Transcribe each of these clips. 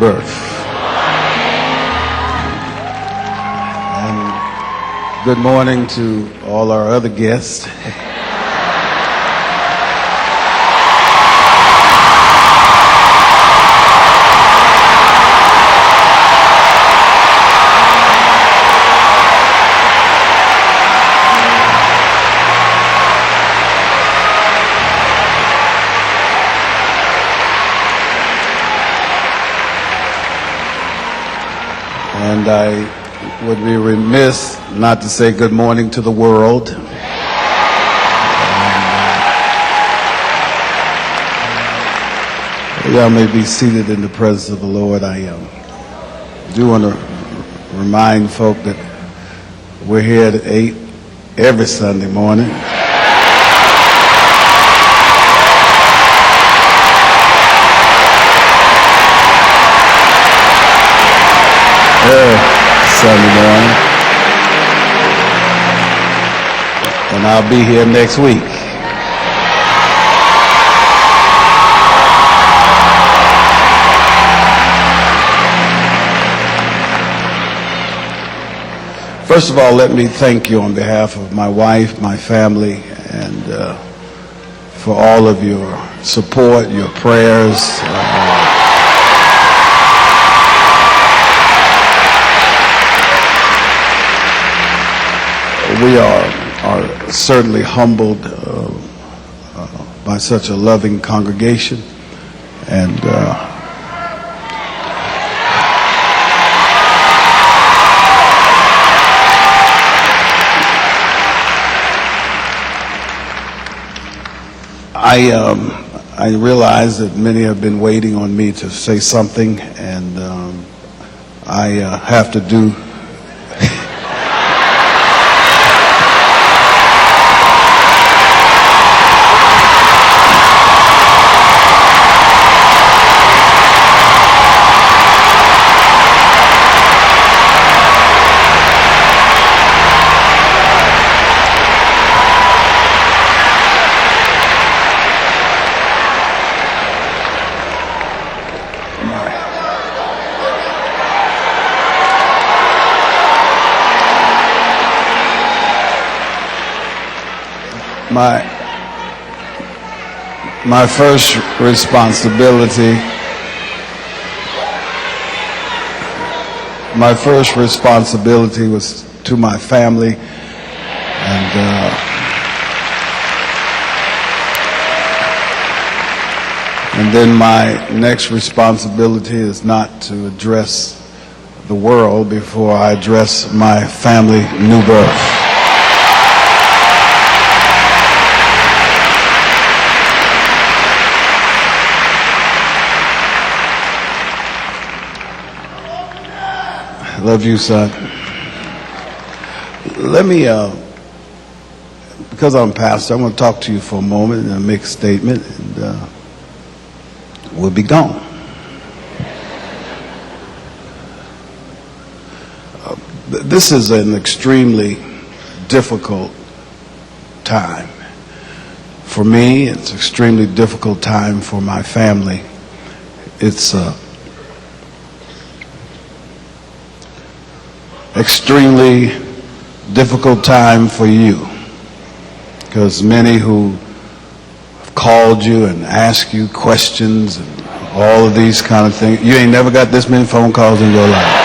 birth. And good morning to all our other guests. And I would be remiss not to say good morning to the world. Y'all may be seated in the presence of the Lord. I do want to remind folk that we're here at 8 every Sunday morning. Sunday morning. And I'll be here next week. First of all, let me thank you on behalf of my wife, my family, and for all of your support, your prayers. We are certainly humbled by such a loving congregation, and I realize that many have been waiting on me to say something, and I have to do. My first responsibility was to my family, and then my next responsibility is not to address the world before I address my family new birth. Love you, son. Let me, because I'm pastor, I'm going to talk to you for a moment and make a statement, and we'll be gone. This is an extremely difficult time. For me, it's an extremely difficult time for my family. It's extremely difficult time for you, because many who have called you and asked you questions and all of these kind of things, you ain't never got this many phone calls in your life.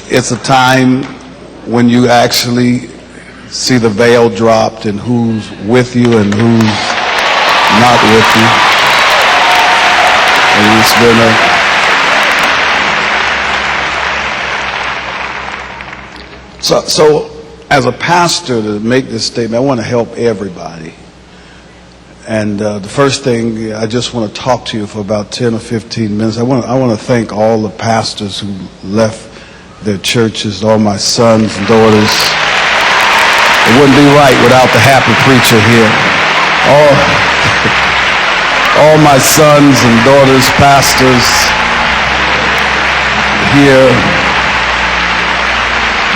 It's a time when you actually see the veil dropped and who's with you and who's not with you. And it's been so as a pastor, to make this statement, I want to help everybody. And the first thing, I just want to talk to you for about 10 or 15 minutes. I want to thank all the pastors who left their churches, all my sons and daughters. It wouldn't be right without the happy preacher here. All my sons and daughters, pastors here,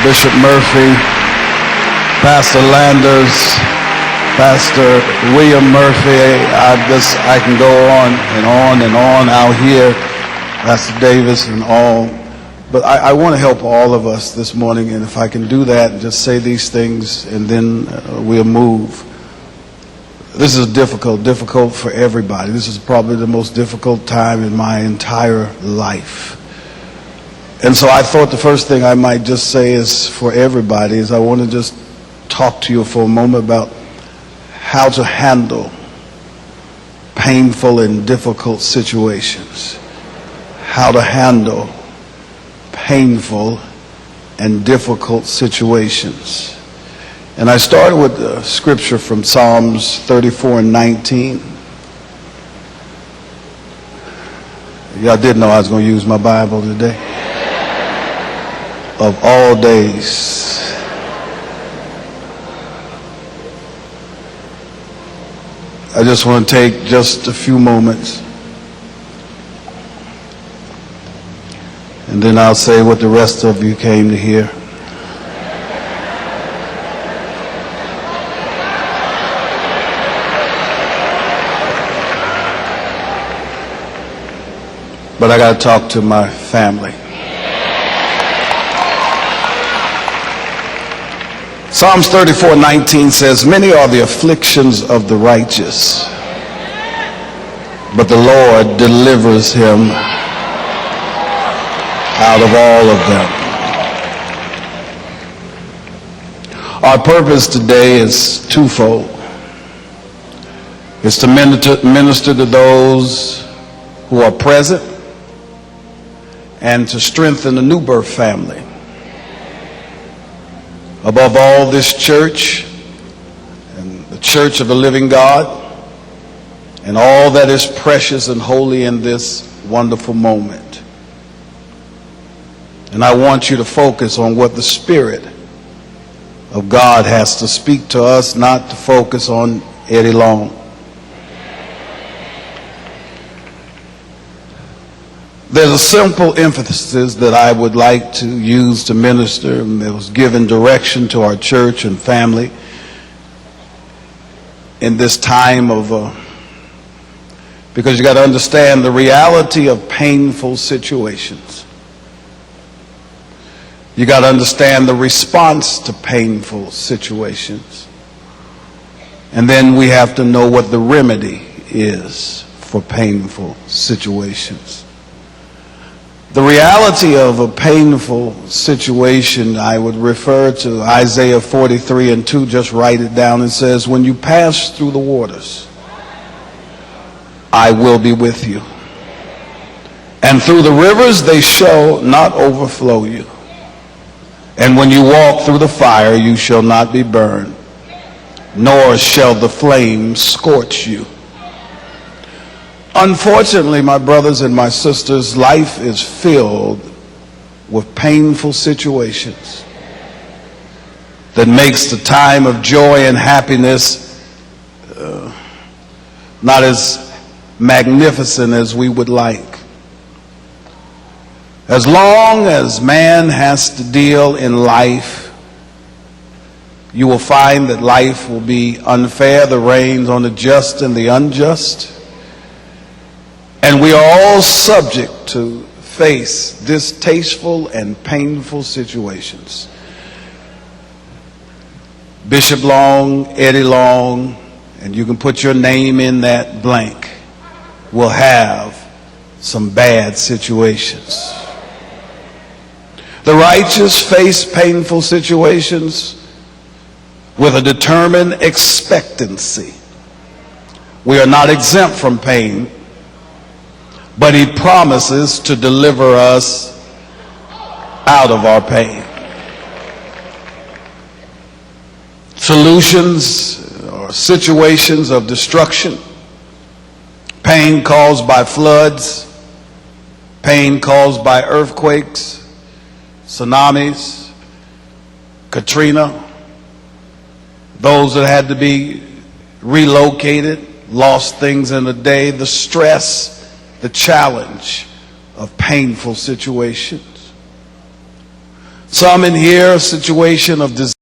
Bishop Murphy, Pastor Landers, Pastor William Murphy. I can go on and on and on out here, Pastor Davis and all. But I want to help all of us this morning, and if I can do that, just say these things, and then we'll move. This is difficult for everybody. This is probably the most difficult time in my entire life. And so I thought the first thing I might just say is for everybody is I want to just talk to you for a moment about how to handle painful and difficult situations. How to handle painful and difficult situations. And I started with the scripture from Psalms 34:19. Y'all did know I was going to use my Bible today. Of all days. I just want to take just a few moments, and then I'll say what the rest of you came to hear. But I got to talk to my family. Psalms 34:19 says, "Many are the afflictions of the righteous, but the Lord delivers him out of all of them." Our purpose today is twofold. It's to minister to those who are present and to strengthen the New Birth family. Above all, this church and the Church of the Living God and all that is precious and holy in this wonderful moment. And I want you to focus on what the Spirit of God has to speak to us, not to focus on Eddie Long. There's a simple emphasis that I would like to use to minister, and it was given direction to our church and family in this time of, because you got to understand the reality of painful situations. You got to understand the response to painful situations. And then we have to know what the remedy is for painful situations. The reality of a painful situation, I would refer to Isaiah 43:2. Just write it down. It says, "When you pass through the waters, I will be with you. And through the rivers, they shall not overflow you. And when you walk through the fire, you shall not be burned, nor shall the flame scorch you." Unfortunately, my brothers and my sisters, life is filled with painful situations that makes the time of joy and happiness not as magnificent as we would like. As long as man has to deal in life, you will find that life will be unfair. The rains on the just and the unjust. And we are all subject to face distasteful and painful situations. Bishop Long, Eddie Long, and you can put your name in that blank, will have some bad situations. The righteous face painful situations with a determined expectancy. We are not exempt from pain, but he promises to deliver us out of our pain. Solutions or situations of destruction, pain caused by floods, pain caused by earthquakes, tsunamis, Katrina, those that had to be relocated, lost things in a day, the stress, the challenge of painful situations. Some in here, a situation of disease.